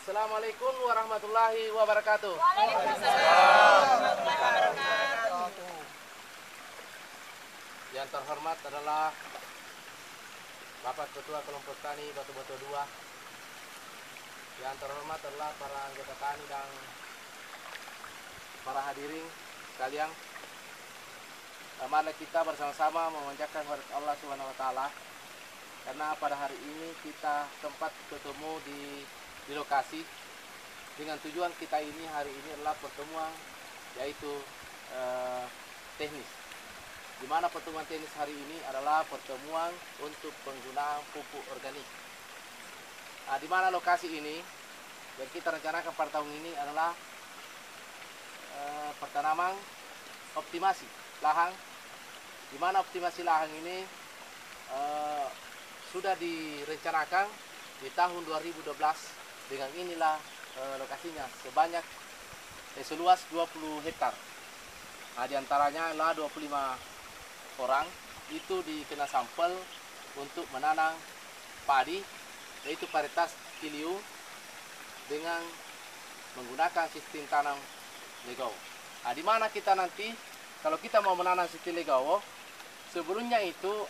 Assalamualaikum warahmatullahi wabarakatuh. Waalaikumsalam warahmatullahi wabarakatuh. Yang terhormat adalah Bapak Ketua Kelompok Tani Batu-Batu 2. Yang terhormat adalah para anggota tani dan para hadirin sekalian. Mari kita bersama-sama memanjatkan kepada Allah Subhanahu wa taala, karena pada hari ini kita sempat ketemu di lokasi dengan tujuan kita ini hari ini adalah pertemuan yaitu teknis, di mana pertemuan teknis hari ini adalah pertemuan untuk penggunaan pupuk organik. Nah, di mana lokasi ini yang kita rencanakan pada tahun ini adalah pertanaman optimasi lahan, di mana optimasi lahan ini sudah direncanakan di tahun 2012. Dengan inilah lokasinya sebanyak seluas 20 hektar. Nah, diantaranya adalah 25 orang itu dikena sampel untuk menanam padi, yaitu varietas Kiliu dengan menggunakan sistem tanam legowo. Nah, di mana kita nanti kalau kita mau menanam sistem legowo, sebelumnya itu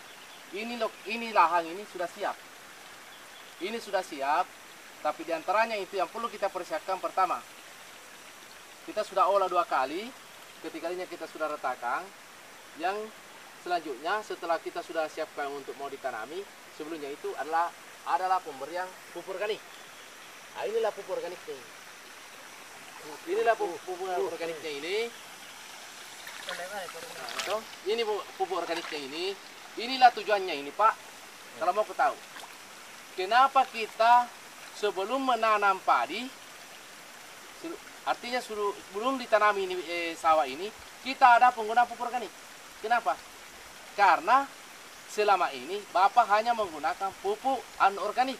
ini lahan ini sudah siap. Ini sudah siap. Tapi diantaranya itu yang perlu kita persiapkan, pertama, kita sudah olah 2 kali, ketiganya kita sudah retakan. Yang selanjutnya setelah kita sudah siapkan untuk mau ditanami, sebelumnya itu adalah pemberian pupuk organik. Nah, inilah pupuk organiknya ini. Inilah pupuk organiknya ini. Nah, ini pupuk organiknya ini. Inilah tujuannya ini, Pak. Kalau mau ketahui, kenapa kita sebelum menanam padi, artinya sebelum ditanami ini, sawah ini, kita ada penggunaan pupuk organik. Kenapa? Karena selama ini Bapak hanya menggunakan pupuk anorganik,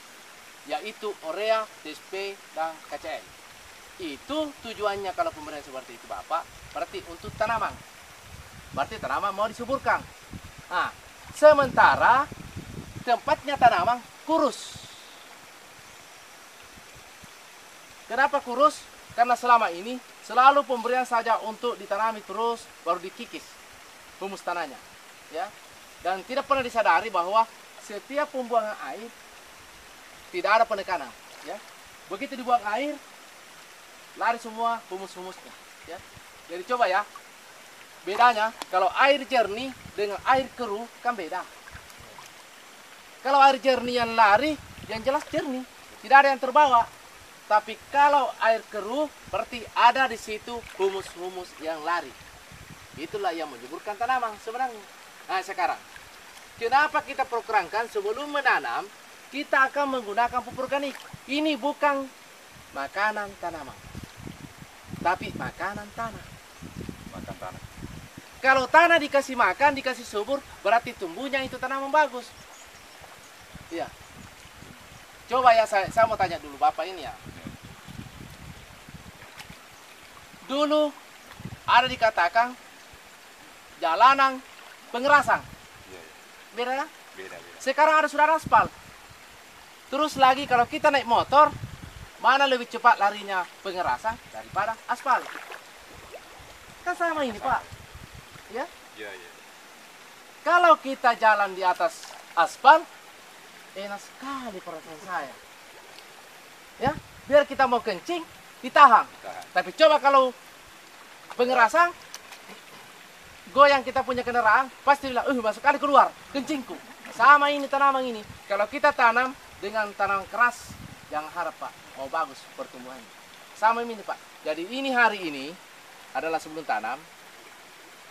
yaitu urea, TSP, dan KCl. Itu tujuannya kalau pemberian seperti itu Bapak, berarti untuk tanaman. Berarti tanaman mau disuburkan. Nah, sementara tempatnya tanaman kurus. Kenapa kurus? Karena selama ini selalu pemberian saja untuk ditanami terus baru dikikis humus tanahnya, ya. Dan tidak pernah disadari bahwa setiap pembuangan air tidak ada penekanan, ya. Begitu dibuang air, lari semua humus-humusnya, ya. Jadi coba ya, bedanya kalau air jernih dengan air keruh kan beda. Kalau air jernih yang lari, yang jelas jernih, tidak ada yang terbawa. Tapi kalau air keruh, berarti ada di situ humus-humus yang lari. Itulah yang menyuburkan tanaman sebenarnya. Nah, sekarang, kenapa kita programkan sebelum menanam, kita akan menggunakan pupuk organik. Ini bukan makanan tanaman, tapi makanan tanah. Makan tanah. Kalau tanah dikasih makan, dikasih subur, berarti tumbuhnya itu tanaman bagus. Iya. Coba ya, saya mau tanya dulu Bapak ini ya. Dulu ada dikatakan jalanan pengerasan. Beda ya? Beda. Sekarang sudah ada aspal. Terus lagi kalau kita naik motor, mana lebih cepat larinya pengerasan daripada aspal? Kan sama ini Pak. Ya? Iya. Kalau kita jalan di atas aspal, enak sekali perasaan saya. Ya, biar kita mau kencing, ditahan. Tapi coba kalau pengerasan, goyang kita punya kendaraan, pasti bilang, masuk kali keluar, kencingku. Sama ini tanaman ini. Kalau kita tanam dengan tanaman keras, jangan harap Pak, mau bagus pertumbuhannya. Sama ini Pak. Jadi ini hari ini adalah sebelum tanam,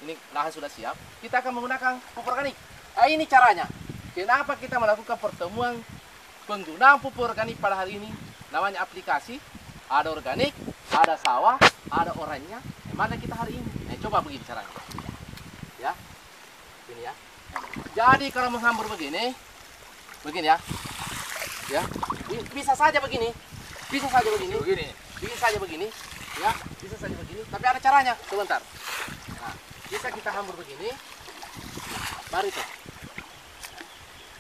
ini lahan sudah siap, kita akan menggunakan pupuk organik. Nah, ini caranya. Kenapa kita melakukan pertemuan penggunaan pupuk organik pada hari ini? Namanya aplikasi, ada organik, ada sawah, ada oranye. Mana kita hari ini? Coba begini caranya. Ya, Ini ya. Jadi kalau menghambur begini ya. Ya. Bisa saja begini. Bisa saja begini. Bisa saja begini. Ya, bisa saja begini. Tapi ada caranya. Sebentar. Nah, bisa kita hambur begini. Baru itu.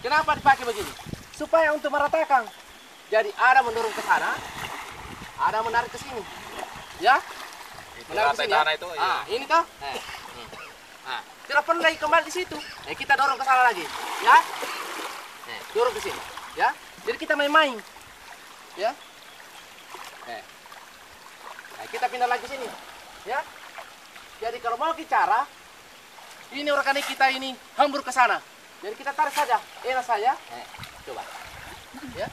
Kenapa dipakai begini? Supaya untuk meratakan. Jadi ada mendorong ke sana, ada menarik ke sini. Ya? Menarik ke sini ya. Itu, ya. Ah, ini toh. Nah, tidak perlu lagi kembali di situ. Kita dorong ke sana lagi. Ya? Dorong ke sini. Ya? Jadi kita main-main. Ya? Kita pindah lagi sini. Ya? Jadi kalau mau bicara, ini rekan kita ini hambur ke sana. Jadi kita tarik saja. Enak saja. Coba. Ya?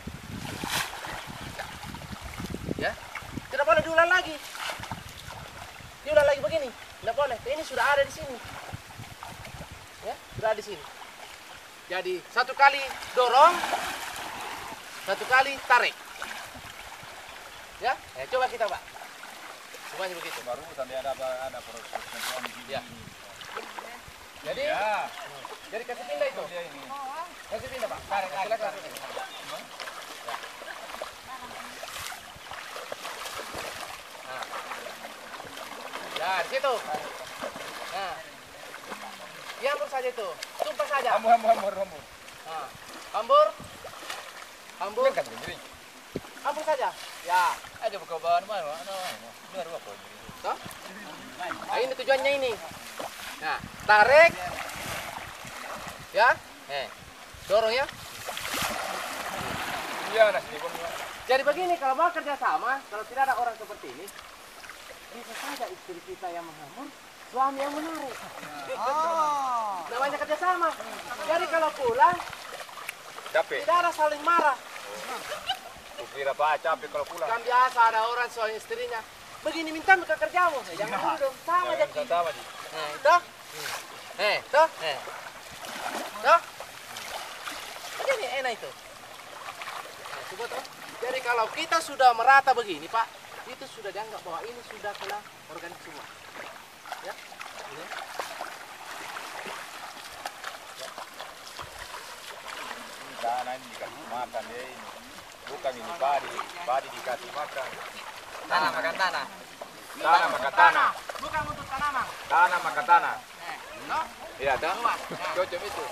Ya? Tidak boleh diulang lagi. Diulang lagi begini. Tidak boleh. Ini sudah ada di sini. Ya? Sudah ada di sini. Jadi satu kali dorong, satu kali tarik. Ya? Coba kita, Pak. Semuanya begitu. Baru sampai ada proses sentuhan di sini. Ya. Jadi, jadi kasih pindah itu. Kasih pindah, Pak. Silakan. Ya, di situ. Nah. Hambur saja itu. Tumpah saja. Hambur. Nah. Hambur. Hambur saja. Ya. Aja buka bahan mana? Benar apa ini? Toh? Nah, ini tujuannya ini. Nah, tarik. Ya. Dorong ya. Iya, nasi pun. Jadi begini, kalau mau kerja sama, kalau tidak ada orang seperti ini, bisa saja istri kita yang menghambur, suami yang menarik. Namanya kerja sama. Jadi kalau pulang, Capek. tidak ada saling marah. Kira Pak capek kalau pulang. Kan biasa ada orang suami istrinya. Begini minta mereka kerjamu. Jangan dulu dong. Sama aja. Sama Ji. Nah, itu. Tuh. Tuh. Begini enak itu. Nah, coba tuh. Jadi kalau kita sudah merata begini, Pak, itu sudah dianggap bahwa ini sudah kena organik semua. Ya. Ini. Tanah ini dikasih makan deh ini. Bukan ini padi dikasih makan. Tanah makan tanah. Tanah makan tanah. Bukan untuk tanaman. Tanah makan tanah. No? Iya, dah. Coba. Cocok itu.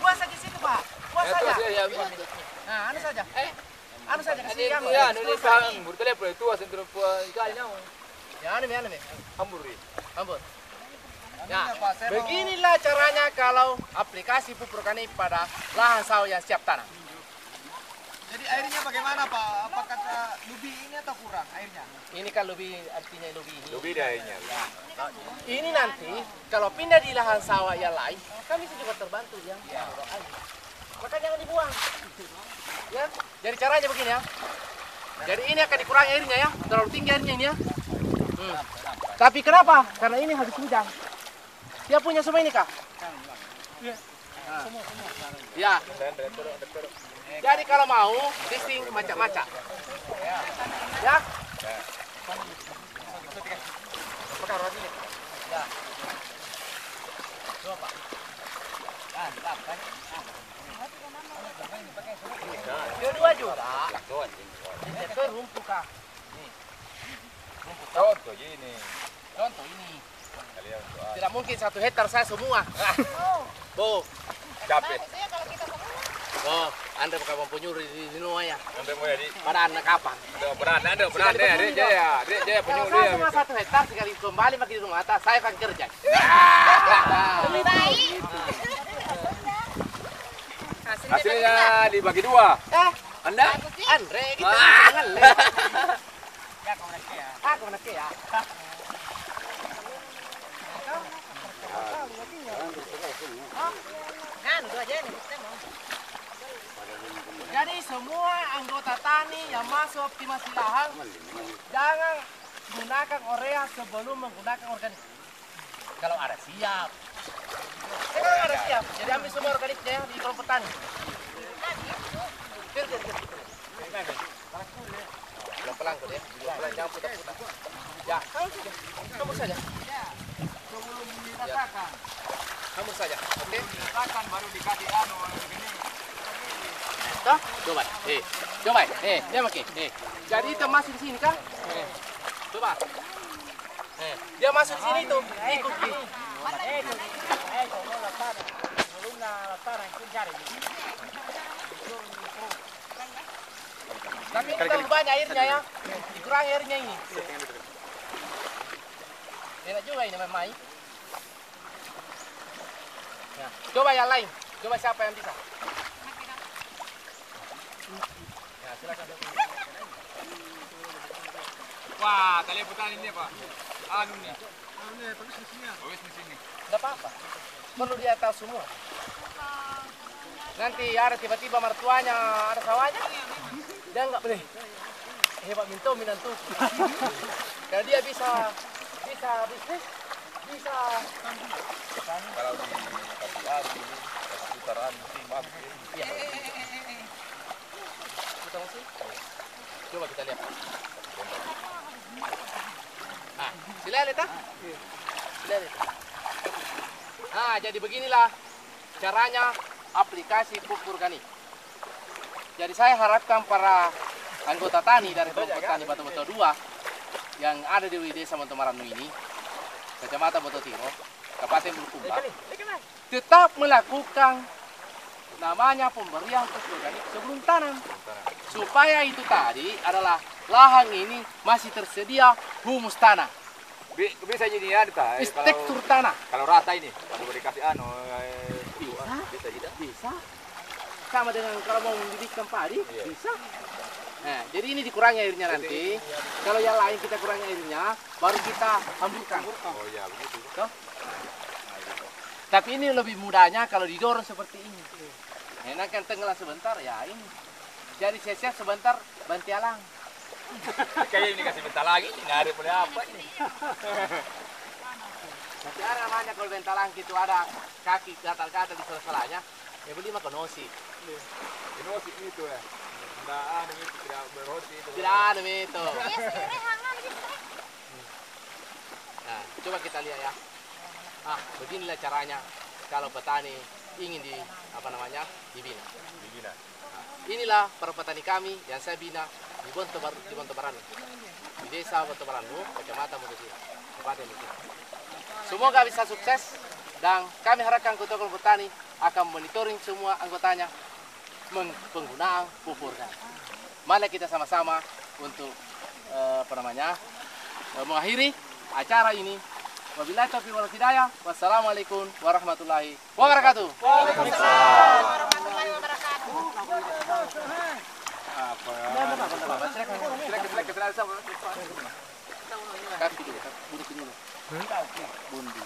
Puasa di situ, Pak. Puasa Itu saja. sih ya. Nah, anu saja. Anu saja kasih kamu. Ya, ini sang bertelepon itu asal ikannya. Ya, anu. Hambur. Ambon. Ya, beginilah caranya kalau aplikasi pupuk organik pada lahan sawah yang siap tanam. Jadi airnya bagaimana Pak? Apa kata lebih ini atau kurang airnya? Ini kan lebih artinya lebih ini. Lebih dayanya. Ini nanti kalau pindah di lahan sawah yang lain, kami juga terbantu ya. Maka jangan dibuang. Ya, jadi caranya begini ya. Jadi ini akan dikurangi airnya ya, terlalu tinggi airnya ini ya. Tapi kenapa? Karena ini habis hujan. Dia punya semua ini kah? Iya. Semua. Ya. Jadi kalau mau, listing macam-macam. Ya. Ya. Coba Pak. Dua juga. Itu rumput kah? Contoh ini. Contoh ini. Kalian Tidak mungkin 1 hektar saya semua. Bu. capek. Oh, Anda bukan mempunyai di semua ya. Anda mau jadi. Pada anak kapan? Beran deh, dia jaya Kalau penyuluh saya dia. cuma 1 hektar sekali kembali makin di rumah atas, saya akan kerja. Lebih baik. Hasilnya dibagi 2. Anda? Andre kita jangan le. Ya kau nak ya. Aku nak ya. Kan dua aja nih, kita mau. Jadi semua anggota tani yang masuk optimasi lahan jangan gunakan urea sebelum menggunakan organik. Kalau ada siap. Sekarang ada siap. Jadi ambil semua organiknya di kelompok tani. Pelan-pelan kok ya. Pelan jangan putar-putar. Ya, kamu saja. Sebelum diratakan. hambur saja. Oke. Silakan baru dikasih anu begini. Toh, coba. Coba. Dia pakai. Jadi itu masuk di sini kan? Coba. Dia masuk sini tuh. Ikut. Tapi ini terlalu banyak airnya ya. Kurang airnya ini. Enak juga ini memang. Nah, coba yang lain. Coba siapa yang bisa. Nah, silakan. Wah, tali putar ini Pak. Anu nih. Oh, di sini. Tidak apa-apa. Perlu dia tahu semua. Nanti ada tiba-tiba mertuanya ada sawahnya, dia nggak boleh. Hebat minto minantu. Kalau dia bisa bisnis, bisa. Kalau di kasih anu, kasih putaran musim bagus. Iya. Kita masih. Coba kita lihat. Nah, sila lihat ah. Sila lihat. Nah, jadi beginilah caranya aplikasi pupuk organik. Jadi saya harapkan para anggota tani dari kelompok tani Batu-Batu 2 yang ada di Desa Montomaranu ini, Kecamatan Bototiro, Kabupaten Bulukumba, tetap melakukan namanya pemberian pupuk organik sebelum tanam. Supaya itu tadi adalah lahan ini masih tersedia humus tanah, Bisa jadi ya, struktur tanah. kalau rata ini, kalau dikasih anu, bisa tidak? Bisa. Sama dengan kalau mau membibitkan padi, Iya. bisa. Nah, jadi ini dikurangi airnya nanti. Kalau yang lain kita kurangi airnya, baru kita hamburkan. Oh iya, begitu. Toh? Tapi ini lebih mudahnya kalau didorong seperti ini. Enak kan tenggelam sebentar, ya ini. Jadi siap-siap sebentar, bantialang. Kayak ini kasih bentar lagi, nggak ada boleh apa ini. Tapi ada namanya kalau bentalang itu ada kaki gatal-gatal di sela-selanya. Ya beli mah konosi. Ini masih itu ya. Nggak anu itu tidak berhoti itu. Tidak ada itu. Nah, coba kita lihat ya. Beginilah caranya kalau petani ingin dibina. Begini. Inilah para petani kami yang saya bina di Bontobaranu, di Desa Bontobaranu, Kecamatan Bototiro, Kabupaten Bulukumba. Semoga bisa sukses dan kami harapkan kelompok petani akan monitoring semua anggotanya penggunaan pupuk organik. Mari kita sama-sama untuk mengakhiri acara ini. Wabillahi taufiq wal hidayah. Wassalamualaikum warahmatullahi wabarakatuh. Waalaikumsalam warahmatullahi wabarakatuh. Kaki dulu, duduk dulu. Bundi.